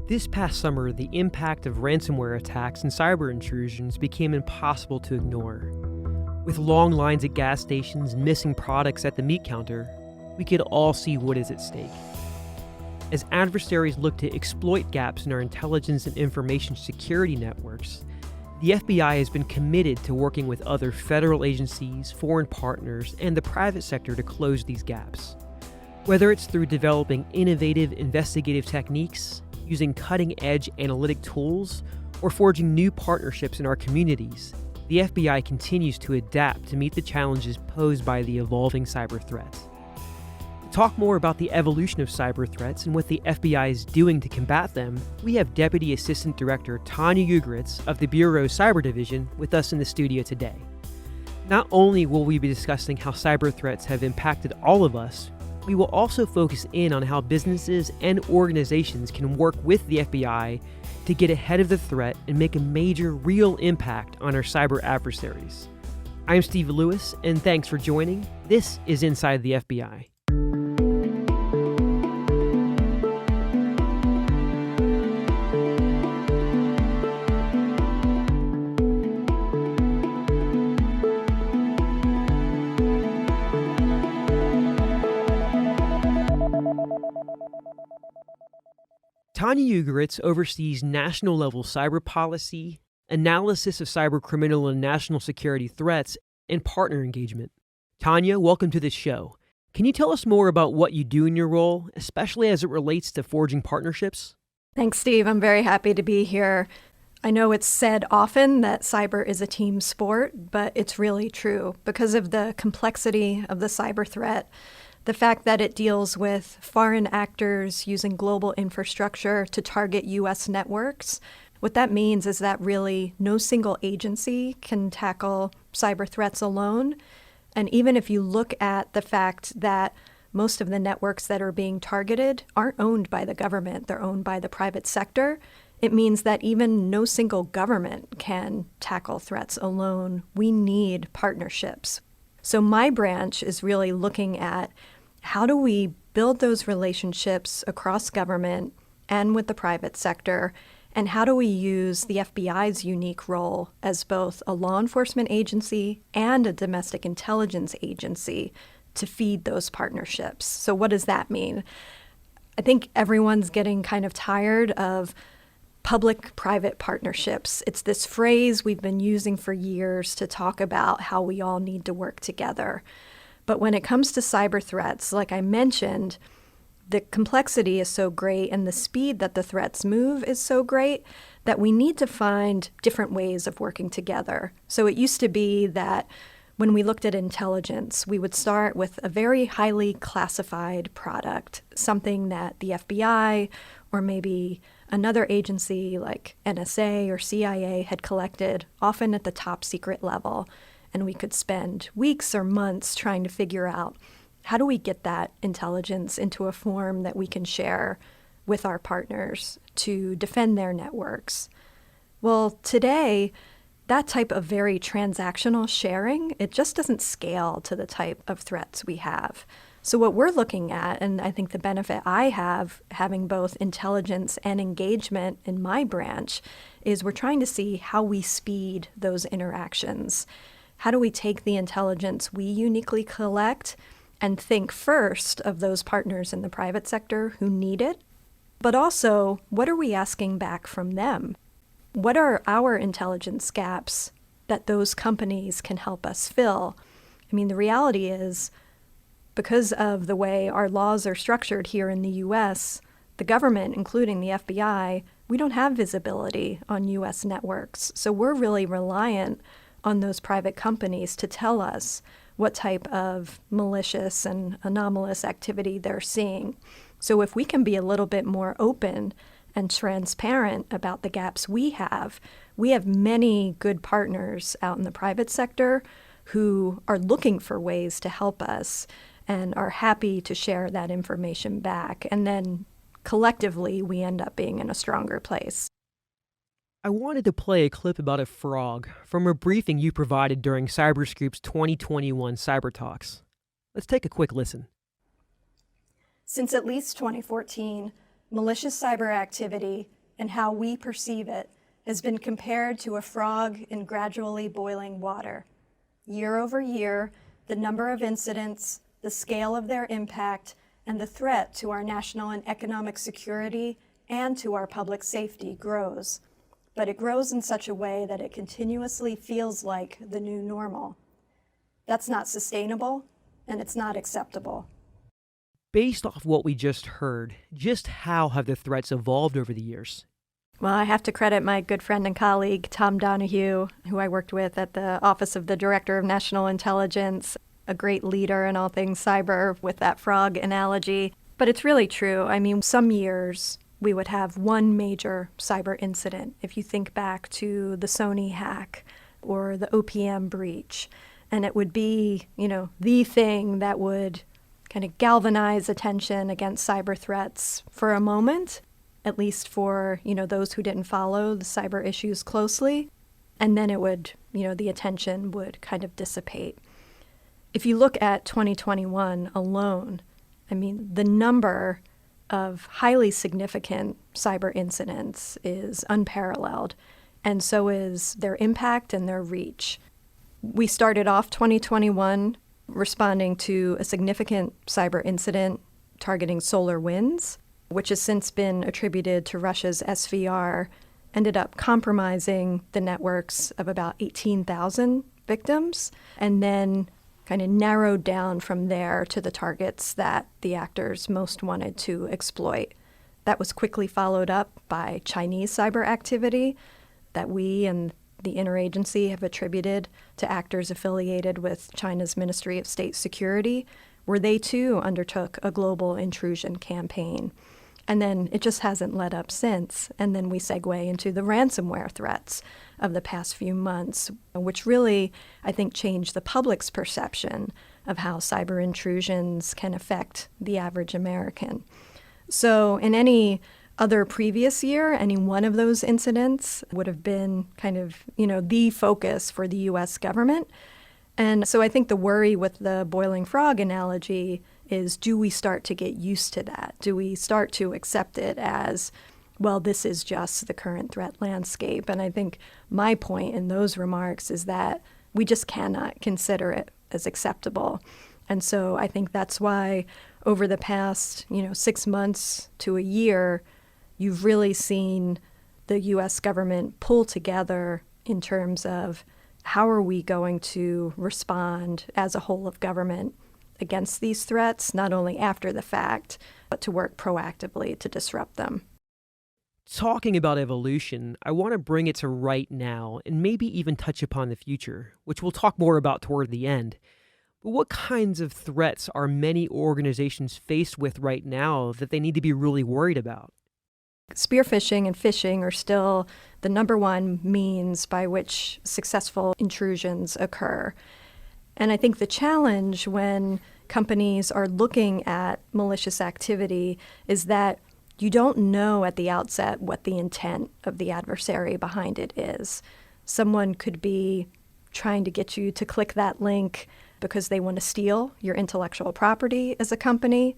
This past summer, the impact of ransomware attacks and cyber intrusions became impossible to ignore. With long lines at gas stations and missing products at the meat counter, we could all see what is at stake. As adversaries look to exploit gaps in our intelligence and information security networks, the FBI has been committed to working with other federal agencies, foreign partners, and the private sector to close these gaps. Whether it's through developing innovative investigative techniques, using cutting-edge analytic tools, or forging new partnerships in our communities, the FBI continues to adapt to meet the challenges posed by the evolving cyber threats. To talk more about the evolution of cyber threats and what the FBI is doing to combat them, we have Deputy Assistant Director Tanya Ugritz of the Bureau's Cyber Division with us in the studio today. Not only will we be discussing how cyber threats have impacted all of us, we will also focus in on how businesses and organizations can work with the FBI to get ahead of the threat and make a major, real impact on our cyber adversaries. I'm Steve Lewis, and thanks for joining. This is Inside the FBI. Tanya Ugritz oversees national-level cyber policy, analysis of cyber criminal and national security threats, and partner engagement. Tanya, welcome to the show. Can you tell us more about what you do in your role, especially as it relates to forging partnerships? Thanks, Steve. I'm very happy to be here. I know it's said often that cyber is a team sport, but it's really true because of the complexity of the cyber threat. The fact that it deals with foreign actors using global infrastructure to target U.S. networks, what that means is that really no single agency can tackle cyber threats alone. And even if you look at the fact that most of the networks that are being targeted aren't owned by the government, they're owned by the private sector, it means that even no single government can tackle threats alone. We need partnerships. So my branch is really looking at how do we build those relationships across government and with the private sector, and how do we use the FBI's unique role as both a law enforcement agency and a domestic intelligence agency to feed those partnerships. So what does that mean? I think everyone's getting kind of tired of public-private partnerships. It's this phrase we've been using for years to talk about how we all need to work together. But when it comes to cyber threats, like I mentioned, the complexity is so great and the speed that the threats move is so great that we need to find different ways of working together. So it used to be that when we looked at intelligence, we would start with a very highly classified product, something that the FBI or maybe another agency like NSA or CIA had collected, often at the top secret level. And we could spend weeks or months trying to figure out how do we get that intelligence into a form that we can share with our partners to defend their networks. Well, today, that type of very transactional sharing, it just doesn't scale to the type of threats we have. So what we're looking at, and I think the benefit I have having both intelligence and engagement in my branch, is we're trying to see how we speed those interactions. How do we take the intelligence we uniquely collect and think first of those partners in the private sector who need it? But also, what are we asking back from them? What are our intelligence gaps that those companies can help us fill? I mean, the reality is, because of the way our laws are structured here in the U.S., the government, including the FBI, we don't have visibility on U.S. networks. So we're really reliant on those private companies to tell us what type of malicious and anomalous activity they're seeing. So if we can be a little bit more open and transparent about the gaps we have many good partners out in the private sector who are looking for ways to help us and are happy to share that information back. And then collectively, we end up being in a stronger place. I wanted to play a clip about a frog from a briefing you provided during Cyberscoop's 2021 Cyber Talks. Let's take a quick listen. Since at least 2014, malicious cyber activity and how we perceive it has been compared to a frog in gradually boiling water. Year over year, the number of incidents, the scale of their impact, and the threat to our national and economic security and to our public safety grows. But it grows in such a way that it continuously feels like the new normal. That's not sustainable, and it's not acceptable. Based off what we just heard, just how have the threats evolved over the years? Well, I have to credit my good friend and colleague, Tom Donahue, who I worked with at the Office of the Director of National Intelligence, a great leader in all things cyber with that frog analogy. But it's really true. I mean, some years we would have one major cyber incident. If you think back to the Sony hack or the OPM breach, and it would be, the thing that would kind of galvanize attention against cyber threats for a moment, at least for, those who didn't follow the cyber issues closely. And then it would, the attention would kind of dissipate. If you look at 2021 alone, I mean, the number of highly significant cyber incidents is unparalleled, and so is their impact and their reach. We started off 2021 responding to a significant cyber incident targeting SolarWinds, which has since been attributed to Russia's SVR, ended up compromising the networks of about 18,000 victims, and then kind of narrowed down from there to the targets that the actors most wanted to exploit. That was quickly followed up by Chinese cyber activity that we and the interagency have attributed to actors affiliated with China's Ministry of State Security, where they too undertook a global intrusion campaign. And then it just hasn't let up since. And then we segue into the ransomware threats of the past few months, which really, I think, changed the public's perception of how cyber intrusions can affect the average American. So in any other previous year, any one of those incidents would have been kind of, the focus for the U.S. government. And so I think the worry with the boiling frog analogy is, do we start to get used to that? Do we start to accept it as, well, this is just the current threat landscape? And I think my point in those remarks is that we just cannot consider it as acceptable. And so I think that's why over the past, 6 months to a year, you've really seen the U.S. government pull together in terms of how are we going to respond as a whole of government against these threats, not only after the fact, but to work proactively to disrupt them. Talking about evolution, I want to bring it to right now and maybe even touch upon the future, which we'll talk more about toward the end. But what kinds of threats are many organizations faced with right now that they need to be really worried about? Spearphishing and phishing are still the number one means by which successful intrusions occur. And I think the challenge when companies are looking at malicious activity is that you don't know at the outset what the intent of the adversary behind it is. Someone could be trying to get you to click that link because they want to steal your intellectual property as a company.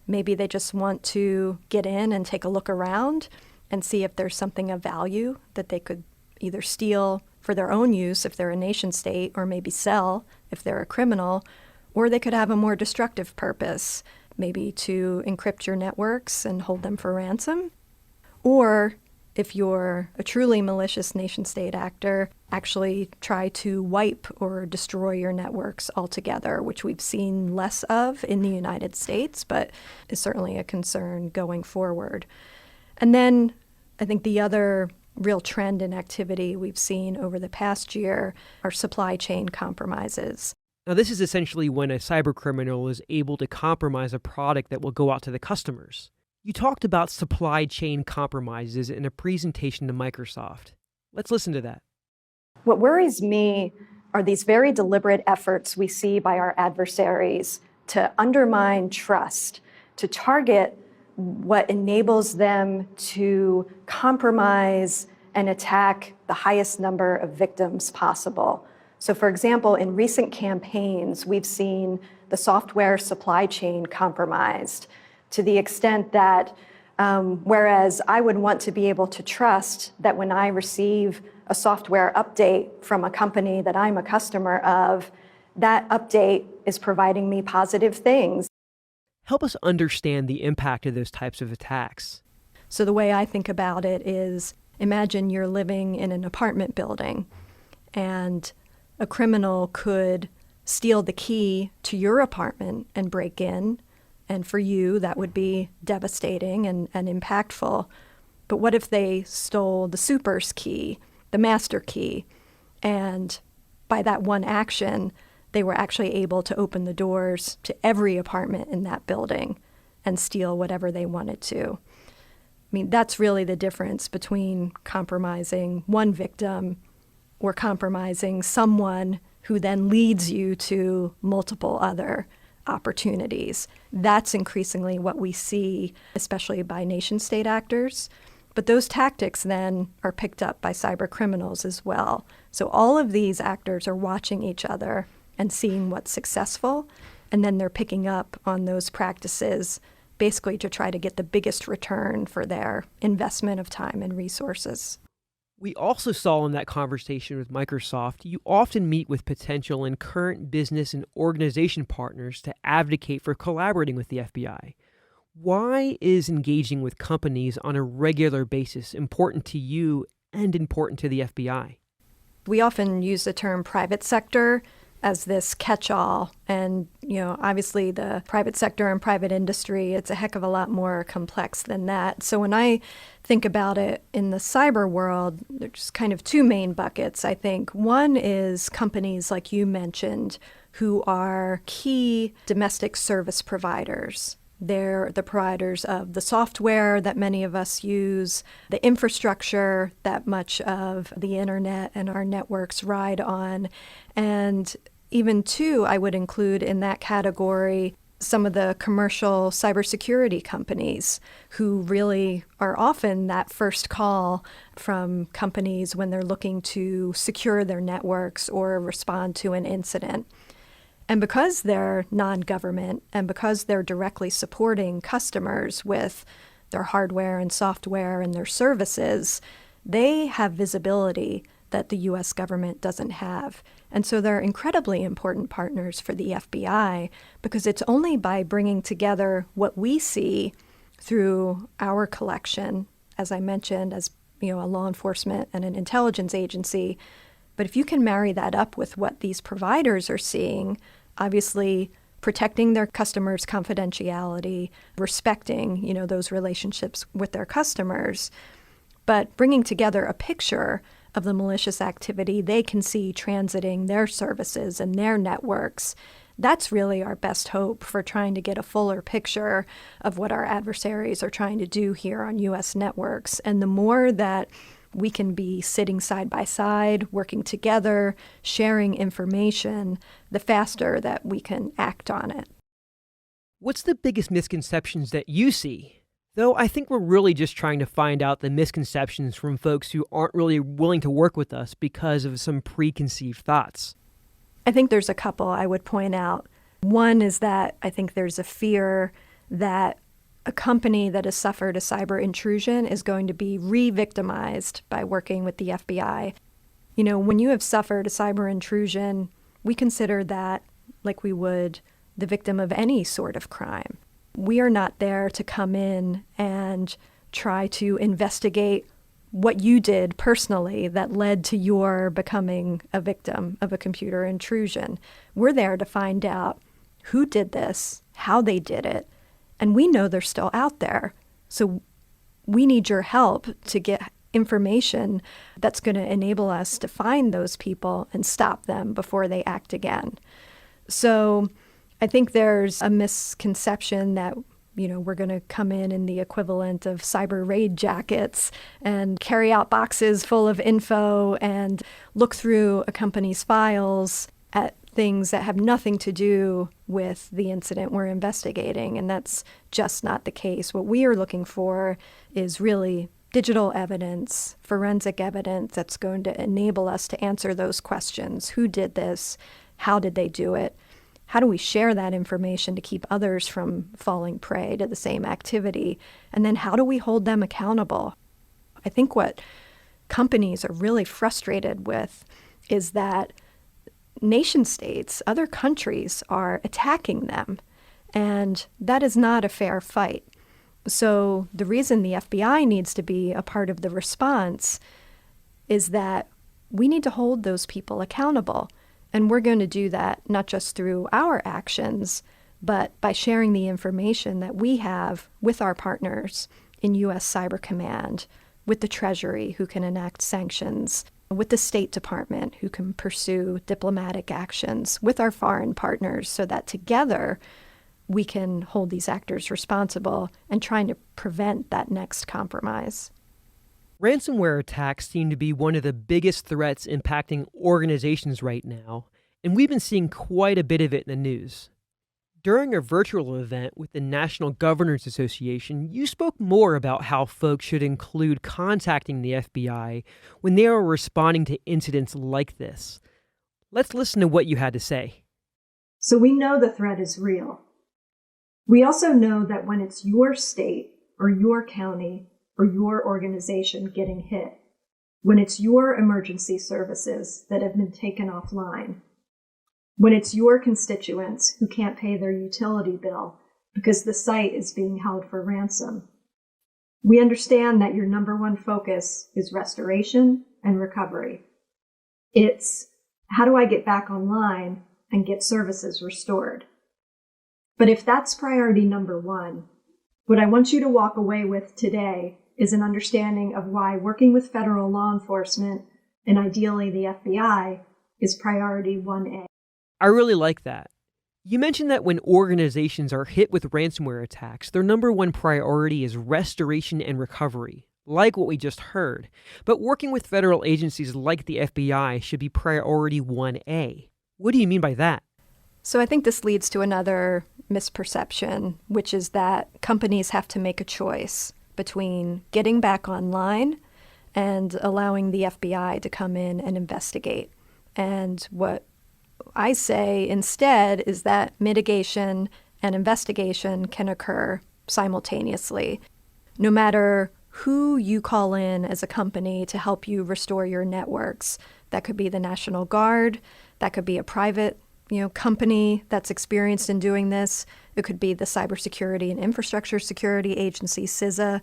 Maybe they just want to get in and take a look around and see if there's something of value that they could either steal for their own use if they're a nation state, or maybe sell if they're a criminal, or they could have a more destructive purpose, maybe to encrypt your networks and hold them for ransom. Or if you're a truly malicious nation-state actor, actually try to wipe or destroy your networks altogether, which we've seen less of in the United States, but is certainly a concern going forward. And then I think the other real trend in activity we've seen over the past year are supply chain compromises. Now, this is essentially when a cybercriminal is able to compromise a product that will go out to the customers. You talked about supply chain compromises in a presentation to Microsoft. Let's listen to that. What worries me are these very deliberate efforts we see by our adversaries to undermine trust, to target what enables them to compromise and attack the highest number of victims possible. So, for example, in recent campaigns, we've seen the software supply chain compromised to the extent that Whereas I would want to be able to trust that when I receive a software update from a company that I'm a customer of, that update is providing me positive things. Help us understand the impact of those types of attacks. So the way I think about it is, imagine you're living in an apartment building and a criminal could steal the key to your apartment and break in. And for you, that would be devastating and impactful. But what if they stole the super's key, the master key, and by that one action, they were actually able to open the doors to every apartment in that building and steal whatever they wanted to? I mean, that's really the difference between compromising one victim or compromising someone who then leads you to multiple other opportunities. That's increasingly what we see, especially by nation-state actors. But those tactics then are picked up by cyber criminals as well. So all of these actors are watching each other and seeing what's successful, and then they're picking up on those practices basically to try to get the biggest return for their investment of time and resources. We also saw in that conversation with Microsoft, you often meet with potential and current business and organization partners to advocate for collaborating with the FBI. Why is engaging with companies on a regular basis important to you and important to the FBI? We often use the term private sector as this catch-all. And, obviously the private sector and private industry, it's a heck of a lot more complex than that. So when I think about it in the cyber world, there's kind of two main buckets, I think. One is companies like you mentioned who are key domestic service providers. They're the providers of the software that many of us use, the infrastructure that much of the internet and our networks ride on. And even two, I would include in that category some of the commercial cybersecurity companies who really are often that first call from companies when they're looking to secure their networks or respond to an incident. And because they're non-government and because they're directly supporting customers with their hardware and software and their services, they have visibility that the U.S. government doesn't have. And so they're incredibly important partners for the FBI because it's only by bringing together what we see through our collection, as I mentioned, as a law enforcement and an intelligence agency. But if you can marry that up with what these providers are seeing, obviously protecting their customers' confidentiality, respecting, those relationships with their customers, but bringing together a picture of the malicious activity they can see transiting their services and their networks, that's really our best hope for trying to get a fuller picture of what our adversaries are trying to do here on U.S. networks. And the more that we can be sitting side by side, working together, sharing information, the faster that we can act on it. What's the biggest misconceptions that you see? Though I think we're really just trying to find out the misconceptions from folks who aren't really willing to work with us because of some preconceived thoughts. I think there's a couple I would point out. One is that I think there's a fear that a company that has suffered a cyber intrusion is going to be re-victimized by working with the FBI. When you have suffered a cyber intrusion, we consider that like we would the victim of any sort of crime. We are not there to come in and try to investigate what you did personally that led to your becoming a victim of a computer intrusion. We're there to find out who did this, how they did it, and we know they're still out there. So we need your help to get information that's going to enable us to find those people and stop them before they act again. So I think there's a misconception that, we're going to come in the equivalent of cyber raid jackets and carry out boxes full of info and look through a company's files at things that have nothing to do with the incident we're investigating. And that's just not the case. What we are looking for is really digital evidence, forensic evidence that's going to enable us to answer those questions. Who did this? How did they do it? How do we share that information to keep others from falling prey to the same activity? And then how do we hold them accountable? I think what companies are really frustrated with is that nation states, other countries, are attacking them. And that is not a fair fight. So the reason the FBI needs to be a part of the response is that we need to hold those people accountable. And we're going to do that not just through our actions, but by sharing the information that we have with our partners in U.S. Cyber Command, with the Treasury, who can enact sanctions, with the State Department, who can pursue diplomatic actions, with our foreign partners, so that together we can hold these actors responsible and trying to prevent that next compromise. Ransomware attacks seem to be one of the biggest threats impacting organizations right now, and we've been seeing quite a bit of it in the news. During a virtual event with the National Governors Association, you spoke more about how folks should include contacting the FBI when they are responding to incidents like this. Let's listen to what you had to say. So we know the threat is real. We also know that when it's your state or your county or your organization getting hit, when it's your emergency services that have been taken offline, when it's your constituents who can't pay their utility bill because the site is being held for ransom, we understand that your number one focus is restoration and recovery. It's how do I get back online and get services restored? But if that's priority number one, what I want you to walk away with today is an understanding of why working with federal law enforcement, and ideally the FBI, is priority 1A. I really like that. You mentioned that when organizations are hit with ransomware attacks, their number one priority is restoration and recovery, like what we just heard. But working with federal agencies like the FBI should be priority 1A. What do you mean by that? So I think this leads to another misperception, which is that companies have to make a choice between getting back online and allowing the FBI to come in and investigate. And what I say instead is that mitigation and investigation can occur simultaneously. No matter who you call in as a company to help you restore your networks, that could be the National Guard, that could be a private company that's experienced in doing this. It could be the Cybersecurity and Infrastructure Security Agency, CISA,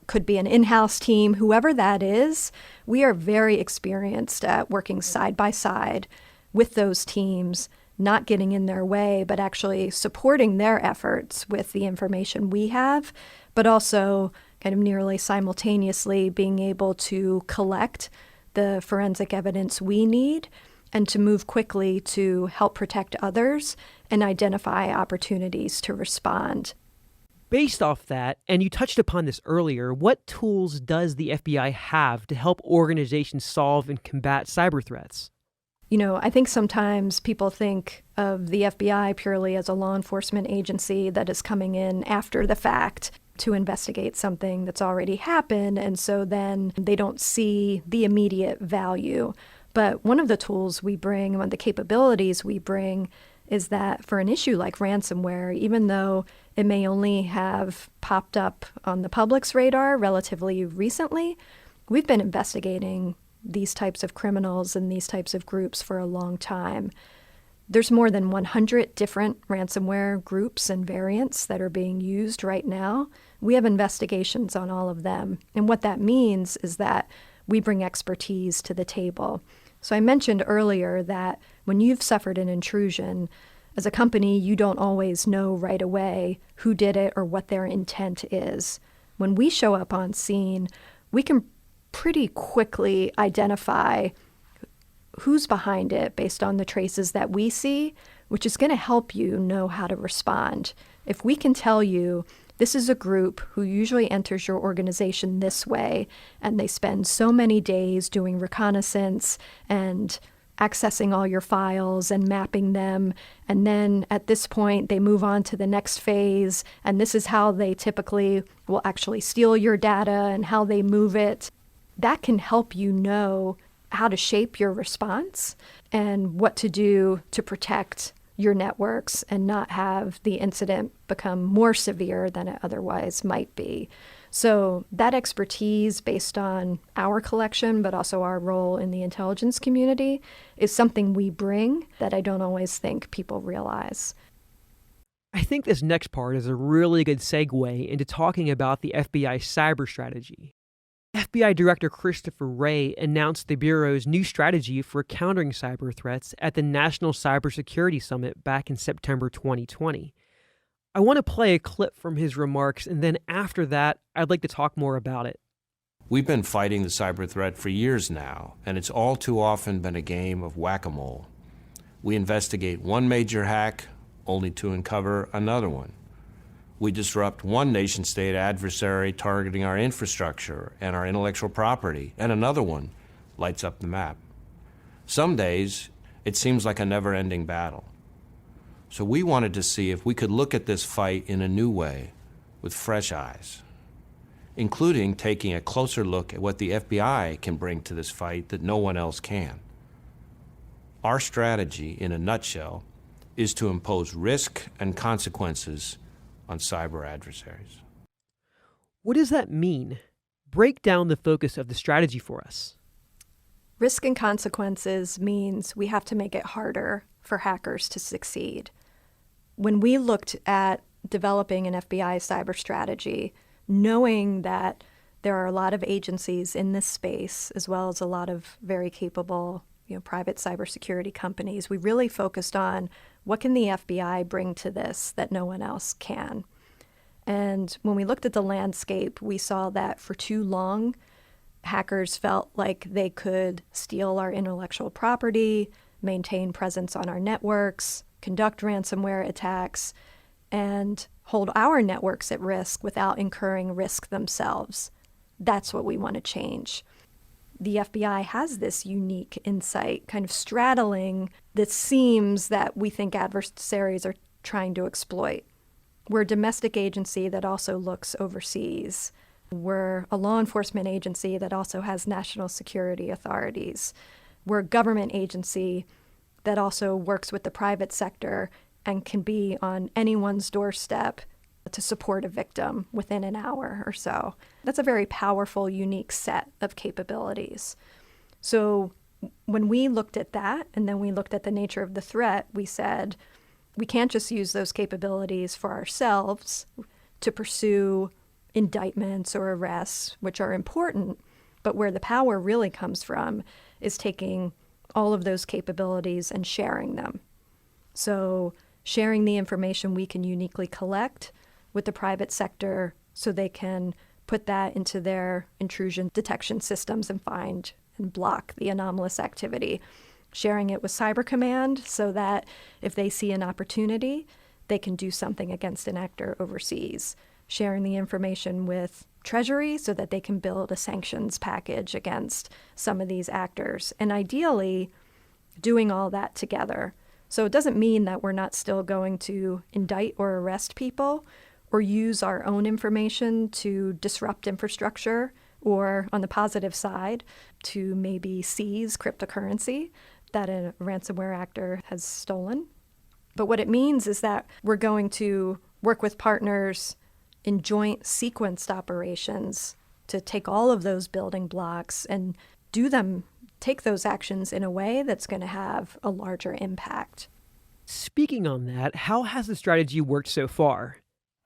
could be an in-house team, whoever that is. We are very experienced at working side by side with those teams, not getting in their way, but actually supporting their efforts with the information we have, but also kind of nearly simultaneously being able to collect the forensic evidence we need and to move quickly to help protect others and identify opportunities to respond. Based off that, and you touched upon this earlier, what tools does the FBI have to help organizations solve and combat cyber threats? I think sometimes people think of the FBI purely as a law enforcement agency that is coming in after the fact to investigate something that's already happened, and so then they don't see the immediate value. But one of the tools we bring, one of the capabilities we bring, is that for an issue like ransomware, even though it may only have popped up on the public's radar relatively recently, we've been investigating these types of criminals and these types of groups for a long time. There's more than 100 different ransomware groups and variants that are being used right now. We have investigations on all of them. And what that means is that we bring expertise to the table. So I mentioned earlier that when you've suffered an intrusion, as a company, you don't always know right away who did it or what their intent is. When we show up on scene, we can pretty quickly identify who's behind it based on the traces that we see, which is going to help you know how to respond. If we can tell you this is a group who usually enters your organization this way, and they spend so many days doing reconnaissance and accessing all your files and mapping them, and then at this point they move on to the next phase, and this is how they typically will actually steal your data and how they move it, that can help you know how to shape your response and what to do to protect your networks and not have the incident become more severe than it otherwise might be. So that expertise based on our collection, but also our role in the intelligence community, is something we bring that I don't always think people realize. I think this next part is a really good segue into talking about the FBI cyber strategy. FBI Director Christopher Wray announced the Bureau's new strategy for countering cyber threats at the National Cybersecurity Summit back in September 2020. I want to play a clip from his remarks, and then after that, I'd like to talk more about it. We've been fighting the cyber threat for years now, and it's all too often been a game of whack-a-mole. We investigate one major hack, only to uncover another one. We disrupt one nation-state adversary targeting our infrastructure and our intellectual property, and another one lights up the map. Some days, it seems like a never-ending battle. So we wanted to see if we could look at this fight in a new way, with fresh eyes, including taking a closer look at what the FBI can bring to this fight that no one else can. Our strategy, in a nutshell, is to impose risk and consequences on cyber adversaries. What does that mean? Break down the focus of the strategy for us. Risk and consequences means we have to make it harder for hackers to succeed. When we looked at developing an FBI cyber strategy, knowing that there are a lot of agencies in this space, as well as a lot of very capable, private cybersecurity companies, we really focused on what can the FBI bring to this that no one else can. And when we looked at the landscape, we saw that for too long, hackers felt like they could steal our intellectual property, maintain presence on our networks, conduct ransomware attacks, and hold our networks at risk without incurring risk themselves. That's what we want to change. The FBI has this unique insight, kind of straddling the seams that we think adversaries are trying to exploit. We're a domestic agency that also looks overseas. We're a law enforcement agency that also has national security authorities. We're a government agency that also works with the private sector and can be on anyone's doorstep to support a victim within an hour or so. That's a very powerful, unique set of capabilities. So when we looked at that, and then we looked at the nature of the threat, we said, we can't just use those capabilities for ourselves to pursue indictments or arrests, which are important, but where the power really comes from is taking all of those capabilities and sharing them. So sharing the information we can uniquely collect with the private sector so they can put that into their intrusion detection systems and find and block the anomalous activity. Sharing it with Cyber Command so that if they see an opportunity, they can do something against an actor overseas. Sharing the information with Treasury so that they can build a sanctions package against some of these actors. And ideally, doing all that together. So it doesn't mean that we're not still going to indict or arrest people or use our own information to disrupt infrastructure or, on the positive side, to maybe seize cryptocurrency that a ransomware actor has stolen. But what it means is that we're going to work with partners in joint sequenced operations to take all of those building blocks and take those actions in a way that's going to have a larger impact. Speaking on that, how has the strategy worked so far?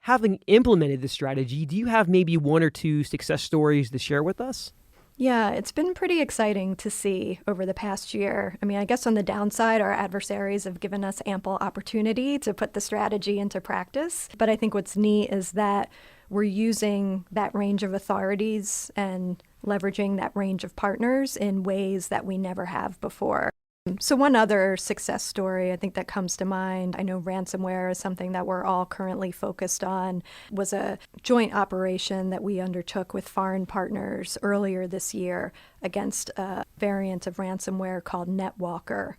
Having implemented the strategy, do you have maybe one or two success stories to share with us? Yeah, it's been pretty exciting to see over the past year. I mean, I guess on the downside, our adversaries have given us ample opportunity to put the strategy into practice. But I think what's neat is that we're using that range of authorities and leveraging that range of partners in ways that we never have before. So one other success story I think that comes to mind, I know ransomware is something that we're all currently focused on, was a joint operation that we undertook with foreign partners earlier this year against a variant of ransomware called NetWalker.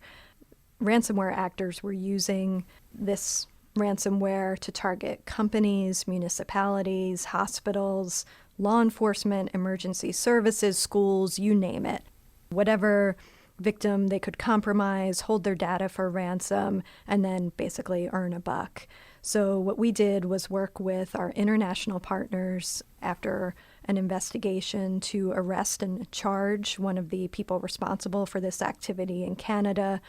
Ransomware actors were using this ransomware to target companies, municipalities, hospitals, law enforcement, emergency services, schools, you name it. Whatever victim they could compromise, hold their data for ransom, and then basically earn a buck. So what we did was work with our international partners after an investigation to arrest and charge one of the people responsible for this activity in Canada.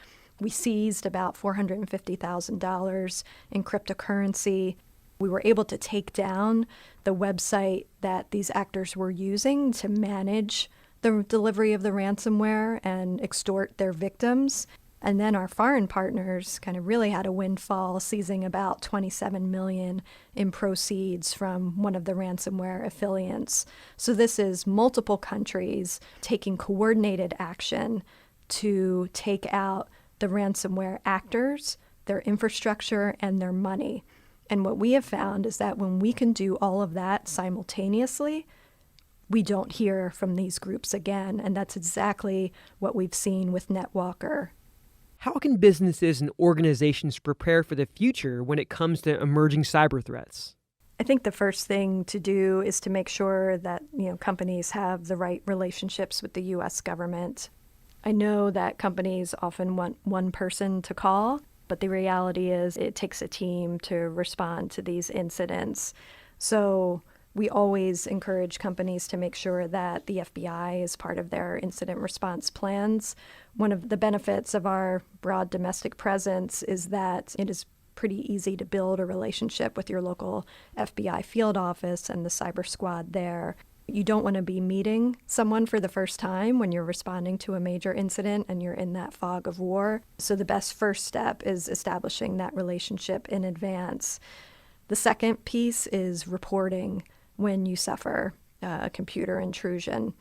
We seized about $450,000 in cryptocurrency. We were able to take down the website that these actors were using to manage the delivery of the ransomware and extort their victims. And then our foreign partners kind of really had a windfall, seizing about $27 million in proceeds from one of the ransomware affiliates. So this is multiple countries taking coordinated action to take out the ransomware actors, their infrastructure, and their money. And what we have found is that when we can do all of that simultaneously, we don't hear from these groups again. And that's exactly what we've seen with NetWalker. How can businesses and organizations prepare for the future when it comes to emerging cyber threats? I think the first thing to do is to make sure that companies have the right relationships with the U.S. government. I know that companies often want one person to call, but the reality is it takes a team to respond to these incidents. So we always encourage companies to make sure that the FBI is part of their incident response plans. One of the benefits of our broad domestic presence is that it is pretty easy to build a relationship with your local FBI field office and the cyber squad there. You don't want to be meeting someone for the first time when you're responding to a major incident and you're in that fog of war. So the best first step is establishing that relationship in advance. The second piece is reporting when you suffer a computer intrusion.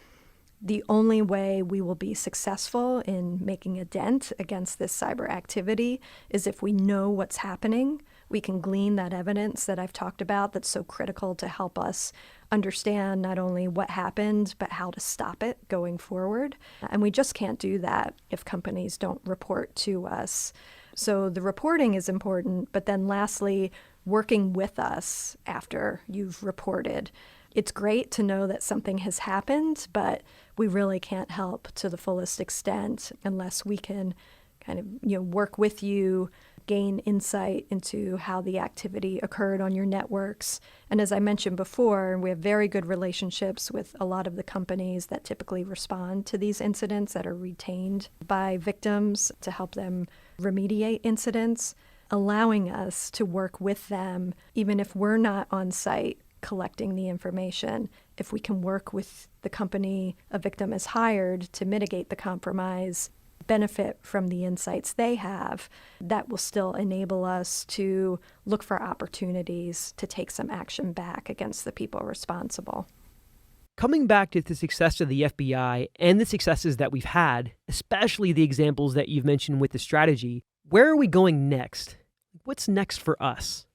The only way we will be successful in making a dent against this cyber activity is if we know what's happening. We can glean that evidence that I've talked about that's so critical to help us understand not only what happened, but how to stop it going forward. And we just can't do that if companies don't report to us. So the reporting is important, but then lastly, working with us after you've reported. It's great to know that something has happened, but we really can't help to the fullest extent unless we can kind of work with you, gain insight into how the activity occurred on your networks. And as I mentioned before, we have very good relationships with a lot of the companies that typically respond to these incidents that are retained by victims to help them remediate incidents, allowing us to work with them even if we're not on site collecting the information. If we can work with the company a victim is hired to mitigate the compromise, benefit from the insights they have, that will still enable us to look for opportunities to take some action back against the people responsible. Coming back to the success of the FBI and the successes that we've had, especially the examples that you've mentioned with the strategy, where are we going next? What's next for us?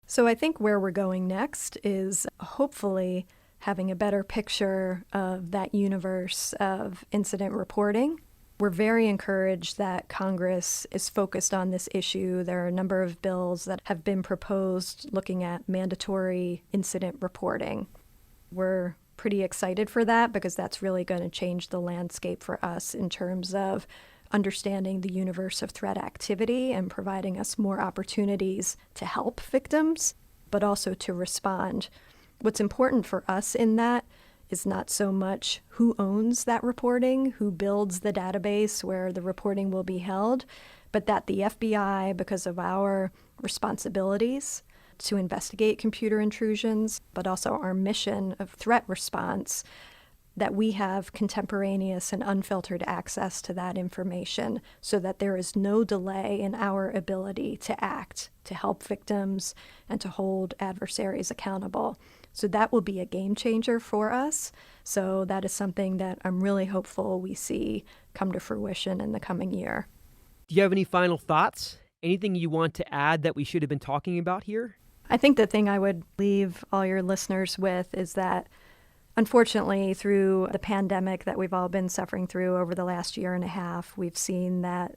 So I think where we're going next is hopefully having a better picture of that universe of incident reporting. We're very encouraged that Congress is focused on this issue. There are a number of bills that have been proposed looking at mandatory incident reporting. We're pretty excited for that because that's really going to change the landscape for us in terms of understanding the universe of threat activity and providing us more opportunities to help victims, but also to respond. What's important for us in that is not so much who owns that reporting, who builds the database where the reporting will be held, but that the FBI, because of our responsibilities to investigate computer intrusions, but also our mission of threat response, that we have contemporaneous and unfiltered access to that information so that there is no delay in our ability to act, to help victims, and to hold adversaries accountable. So that will be a game changer for us. So that is something that I'm really hopeful we see come to fruition in the coming year. Do you have any final thoughts? Anything you want to add that we should have been talking about here? I think the thing I would leave all your listeners with is that unfortunately, through the pandemic that we've all been suffering through over the last year and a half, we've seen that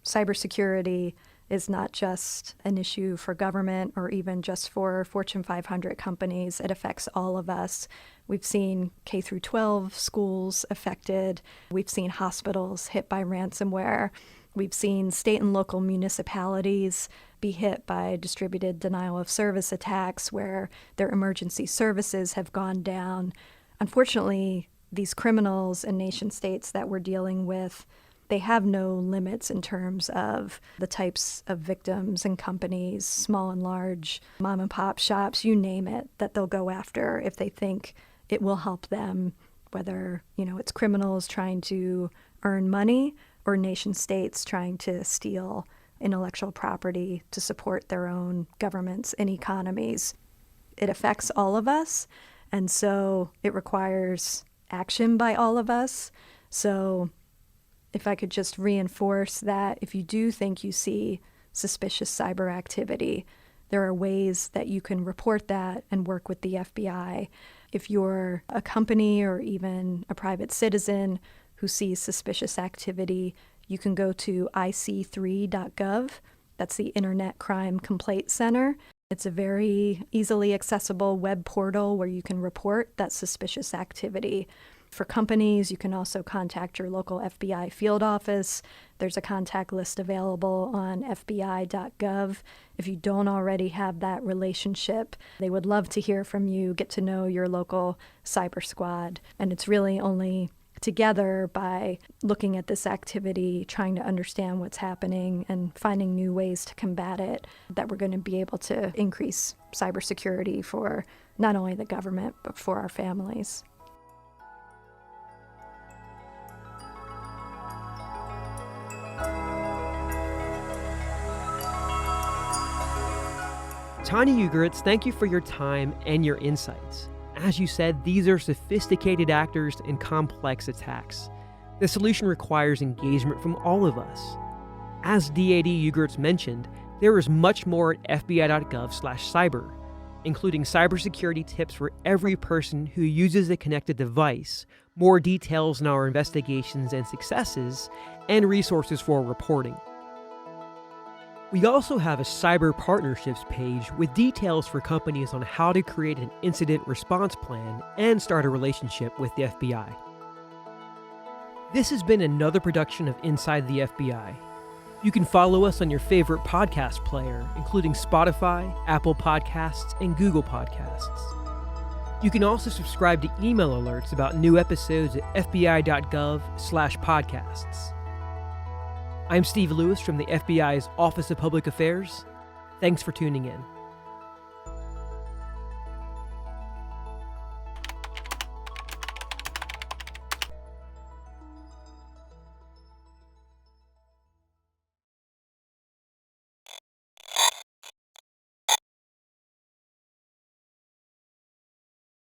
cybersecurity is not just an issue for government or even just for Fortune 500 companies. It affects all of us. We've seen K through 12 schools affected. We've seen hospitals hit by ransomware. We've seen state and local municipalities be hit by distributed denial of service attacks where their emergency services have gone down. Unfortunately, these criminals and nation states that we're dealing with, they have no limits in terms of the types of victims and companies, small and large, mom and pop shops, you name it, that they'll go after if they think it will help them, whether, it's criminals trying to earn money or nation states trying to steal intellectual property to support their own governments and economies. It affects all of us, and so it requires action by all of us. So if I could just reinforce that if you do think you see suspicious cyber activity, there are ways that you can report that and work with the FBI. If you're a company or even a private citizen who sees suspicious activity, you can go to ic3.gov. That's the Internet Crime Complaint Center. It's a very easily accessible web portal where you can report that suspicious activity. For companies, you can also contact your local FBI field office. There's a contact list available on fbi.gov. If you don't already have that relationship, they would love to hear from you, get to know your local cyber squad. And it's really only together by looking at this activity, trying to understand what's happening and finding new ways to combat it, that we're going to be able to increase cybersecurity for not only the government, but for our families. Tanya Ugoretz, thank you for your time and your insights. As you said, these are sophisticated actors and complex attacks. The solution requires engagement from all of us. As DAD Ugoretz mentioned, there is much more at fbi.gov/cyber, including cybersecurity tips for every person who uses a connected device, more details on our investigations and successes, and resources for reporting. We also have a cyber partnerships page with details for companies on how to create an incident response plan and start a relationship with the FBI. This has been another production of Inside the FBI. You can follow us on your favorite podcast player, including Spotify, Apple Podcasts, and Google Podcasts. You can also subscribe to email alerts about new episodes at fbi.gov/podcasts. I'm Steve Lewis from the FBI's Office of Public Affairs. Thanks for tuning in.